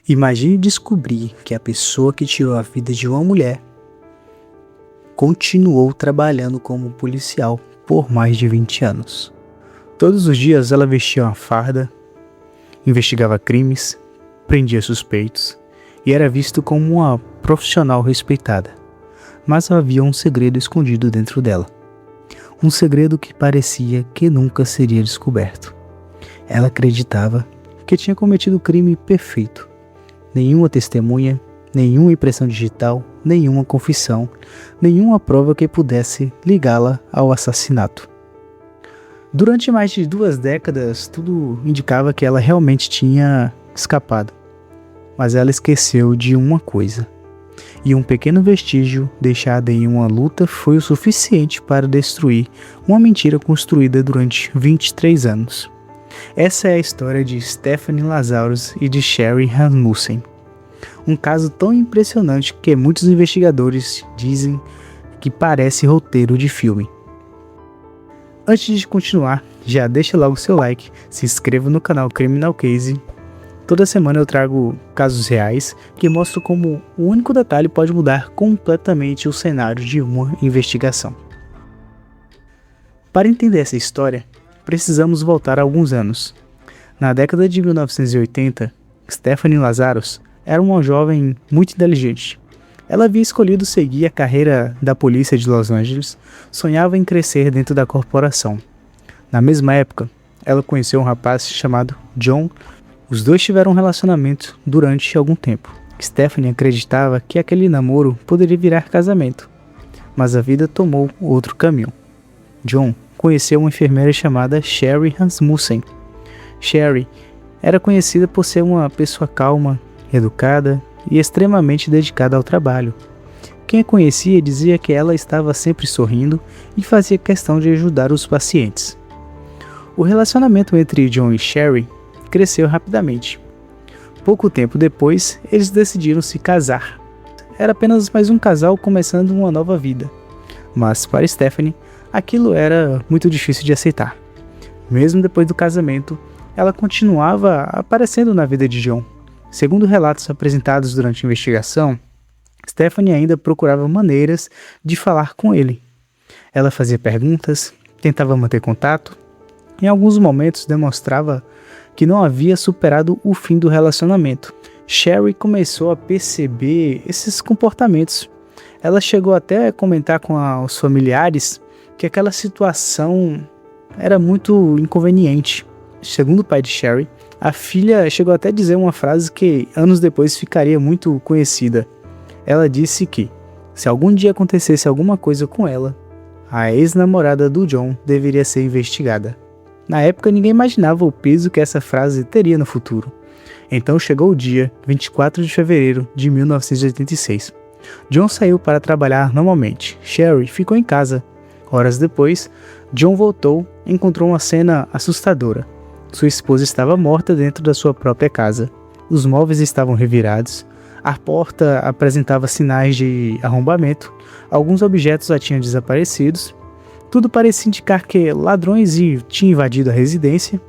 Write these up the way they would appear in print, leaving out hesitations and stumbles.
Imagine descobrir que a pessoa que tirou a vida de uma mulher continuou trabalhando como policial por mais de 20 anos. Todos os dias ela vestia uma farda, investigava crimes, prendia suspeitos e era visto como uma profissional respeitada. Mas havia um segredo escondido dentro dela. Um segredo que parecia que nunca seria descoberto. Ela acreditava que tinha cometido o crime perfeito. Nenhuma testemunha, nenhuma impressão digital, nenhuma confissão, nenhuma prova que pudesse ligá-la ao assassinato. Durante mais de 2 décadas, tudo indicava que ela realmente tinha escapado. Mas ela esqueceu de uma coisa. E um pequeno vestígio deixado em uma luta foi o suficiente para destruir uma mentira construída durante 23 anos. Essa é a história de Stephanie Lazarus e de Sherry Rasmussen. Um caso tão impressionante que muitos investigadores dizem que parece roteiro de filme. Antes de continuar, já deixa logo o seu like, se inscreva no canal Criminal Case. Toda semana eu trago casos reais que mostram como o único detalhe pode mudar completamente o cenário de uma investigação. Para entender essa história, precisamos voltar a alguns anos. Na década de 1980, Stephanie Lazarus era uma jovem muito inteligente. Ela havia escolhido seguir a carreira da polícia de Los Angeles, sonhava em crescer dentro da corporação. Na mesma época, ela conheceu um rapaz chamado John. Os dois tiveram um relacionamento durante algum tempo. Stephanie acreditava que aquele namoro poderia virar casamento, mas a vida tomou outro caminho. John conheceu uma enfermeira chamada Sherry Rasmussen. Sherry era conhecida por ser uma pessoa calma, educada e extremamente dedicada ao trabalho. Quem a conhecia dizia que ela estava sempre sorrindo e fazia questão de ajudar os pacientes. O relacionamento entre John e Sherry cresceu rapidamente. Pouco tempo depois, eles decidiram se casar. Era apenas mais um casal começando uma nova vida. Mas para Stephanie, aquilo era muito difícil de aceitar. Mesmo depois do casamento, ela continuava aparecendo na vida de John. Segundo relatos apresentados durante a investigação, Stephanie ainda procurava maneiras de falar com ele. Ela fazia perguntas, tentava manter contato. Em alguns momentos demonstrava que não havia superado o fim do relacionamento. Sherry começou a perceber esses comportamentos. Ela chegou até a comentar com os familiares que aquela situação era muito inconveniente. Segundo o pai de Sherry, a filha chegou até a dizer uma frase que anos depois ficaria muito conhecida. Ela disse que, se algum dia acontecesse alguma coisa com ela, a ex-namorada do John deveria ser investigada. Na época, ninguém imaginava o peso que essa frase teria no futuro. Então chegou o dia 24 de fevereiro de 1986. John saiu para trabalhar normalmente. Sherry ficou em casa. Horas depois, John voltou e encontrou uma cena assustadora. Sua esposa estava morta dentro da sua própria casa. Os móveis estavam revirados. A porta apresentava sinais de arrombamento. Alguns objetos já tinham desaparecido. Tudo parecia indicar que ladrões tinham invadido a residência.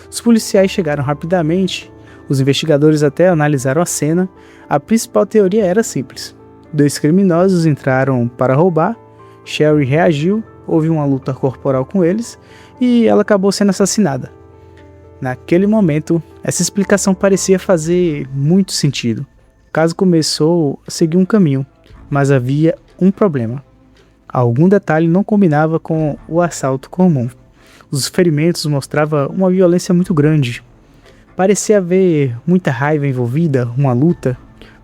Os policiais chegaram rapidamente. Os investigadores até analisaram a cena. A principal teoria era simples. 2 criminosos entraram para roubar. Sherry reagiu, houve uma luta corporal com eles e ela acabou sendo assassinada. Naquele momento, essa explicação parecia fazer muito sentido. O caso começou a seguir um caminho, mas havia um problema. Algum detalhe não combinava com o assalto comum. Os ferimentos mostravam uma violência muito grande. Parecia haver muita raiva envolvida, uma luta.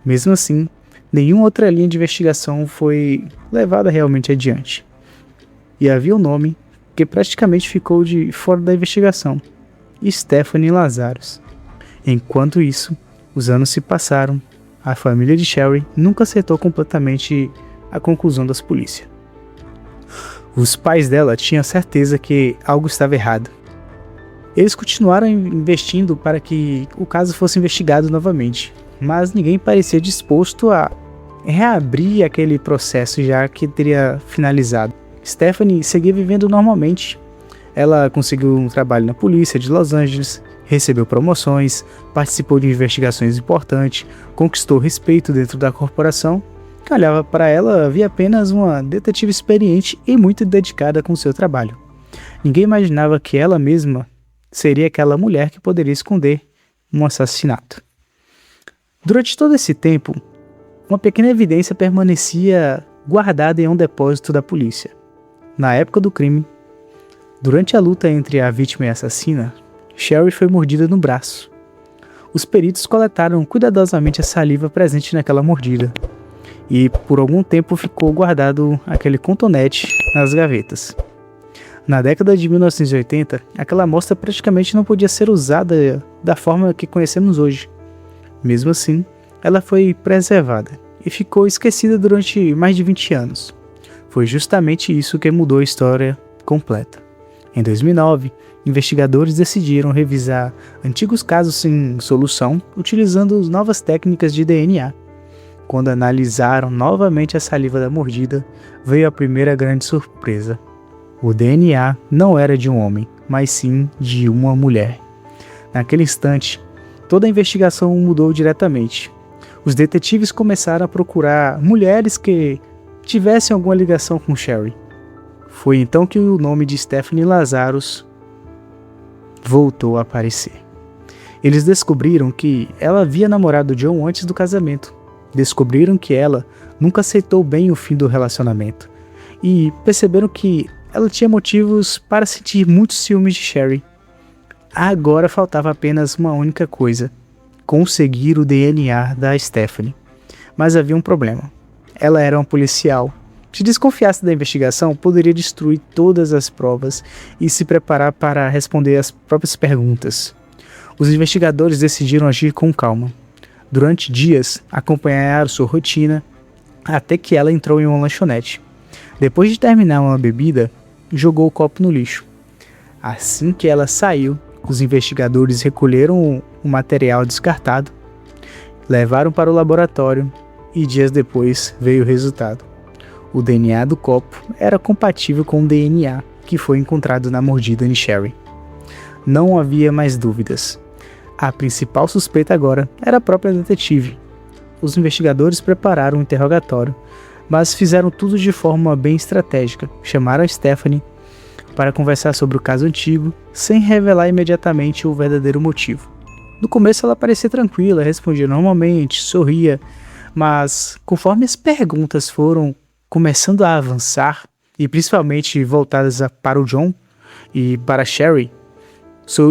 Mesmo assim, nenhuma outra linha de investigação foi levada realmente adiante. E havia um nome que praticamente ficou de fora da investigação: Stephanie Lazarus. Enquanto isso, os anos se passaram. A família de Sherry nunca aceitou completamente a conclusão das polícias. Os pais dela tinham certeza que algo estava errado. Eles continuaram investindo para que o caso fosse investigado novamente, mas ninguém parecia disposto a reabrir aquele processo já que teria finalizado. Stephanie seguia vivendo normalmente. Ela conseguiu um trabalho na polícia de Los Angeles Recebeu promoções, participou de investigações importantes, conquistou respeito dentro da corporação. Que olhava para ela, via apenas uma detetive experiente e muito dedicada com seu trabalho. Ninguém imaginava que ela mesma seria aquela mulher que poderia esconder um assassinato. Durante todo esse tempo, uma pequena evidência permanecia guardada em um depósito da polícia. Na época do crime, durante a luta entre a vítima e a assassina, Sherry foi mordida no braço. Os peritos coletaram cuidadosamente a saliva presente naquela mordida, e por algum tempo ficou guardado aquele cotonete nas gavetas. Na década de 1980, aquela amostra praticamente não podia ser usada da forma que conhecemos hoje. Mesmo assim, ela foi preservada e ficou esquecida durante mais de 20 anos. Foi justamente isso que mudou a história completa. Em 2009, investigadores decidiram revisar antigos casos sem solução utilizando novas técnicas de DNA. Quando analisaram novamente a saliva da mordida, veio a primeira grande surpresa. O DNA não era de um homem, mas sim de uma mulher. Naquele instante, toda a investigação mudou diretamente. Os detetives começaram a procurar mulheres que tivessem alguma ligação com Sherry. Foi então que o nome de Stephanie Lazarus voltou a aparecer. Eles descobriram que ela havia namorado John antes do casamento. Descobriram que ela nunca aceitou bem o fim do relacionamento. E perceberam que ela tinha motivos para sentir muitos ciúmes de Sherry. Agora faltava apenas uma única coisa: conseguir o DNA da Stephanie. Mas havia um problema. Ela era uma policial. Se desconfiasse da investigação, poderia destruir todas as provas e se preparar para responder as próprias perguntas. Os investigadores decidiram agir com calma. Durante dias, acompanharam sua rotina até que ela entrou em uma lanchonete. Depois de terminar uma bebida, jogou o copo no lixo. Assim que ela saiu, os investigadores recolheram o material descartado, levaram para o laboratório e dias depois veio o resultado. O DNA do copo era compatível com o DNA que foi encontrado na mordida de Sherry. Não havia mais dúvidas. A principal suspeita agora era a própria detetive. Os investigadores prepararam um interrogatório, mas fizeram tudo de forma bem estratégica. Chamaram a Stephanie para conversar sobre o caso antigo, sem revelar imediatamente o verdadeiro motivo. No começo ela parecia tranquila, respondia normalmente, sorria, mas conforme as perguntas foram começando a avançar, e principalmente voltadas para o John e para Sherry,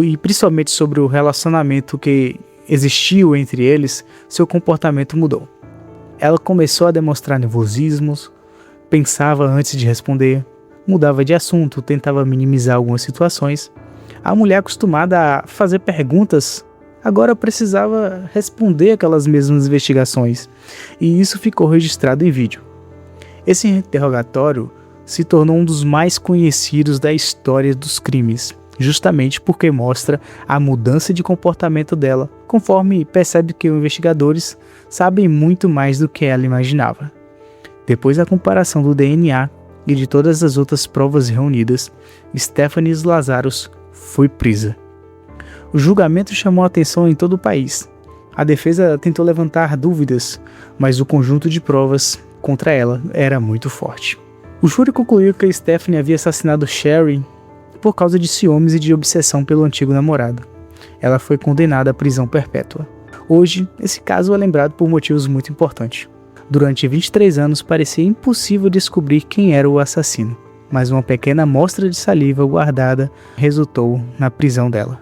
e principalmente sobre o relacionamento que existiu entre eles, seu comportamento mudou. Ela começou a demonstrar nervosismos, pensava antes de responder, mudava de assunto, tentava minimizar algumas situações. A mulher acostumada a fazer perguntas agora precisava responder aquelas mesmas investigações, e isso ficou registrado em vídeo. Esse interrogatório se tornou um dos mais conhecidos da história dos crimes, justamente porque mostra a mudança de comportamento dela, conforme percebe que os investigadores sabem muito mais do que ela imaginava. Depois da comparação do DNA e de todas as outras provas reunidas, Stephanie Lazarus foi presa. O julgamento chamou a atenção em todo o país. A defesa tentou levantar dúvidas, mas o conjunto de provas contra ela era muito forte. O júri concluiu que Stephanie havia assassinado Sherry por causa de ciúmes e de obsessão pelo antigo namorado. Ela foi condenada à prisão perpétua. Hoje, esse caso é lembrado por motivos muito importantes. Durante 23 anos parecia impossível descobrir quem era o assassino, mas uma pequena amostra de saliva guardada resultou na prisão dela.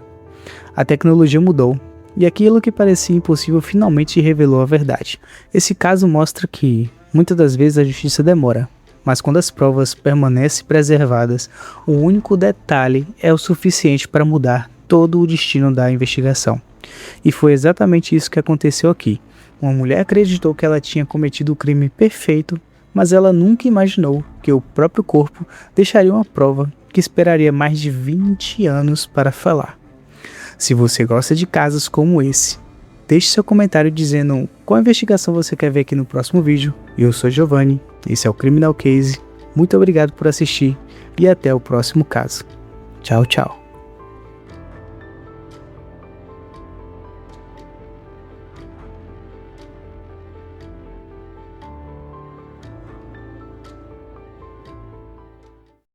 A tecnologia mudou, e aquilo que parecia impossível finalmente revelou a verdade. Esse caso mostra que, muitas das vezes, a justiça demora, mas quando as provas permanecem preservadas, o único detalhe é o suficiente para mudar todo o destino da investigação. E foi exatamente isso que aconteceu aqui. Uma mulher acreditou que ela tinha cometido o crime perfeito, mas ela nunca imaginou que o próprio corpo deixaria uma prova que esperaria mais de 20 anos para falar. Se você gosta de casos como esse, deixe seu comentário dizendo qual investigação você quer ver aqui no próximo vídeo. Eu sou Giovanni, esse é o Criminal Case, muito obrigado por assistir e até o próximo caso. Tchau, tchau.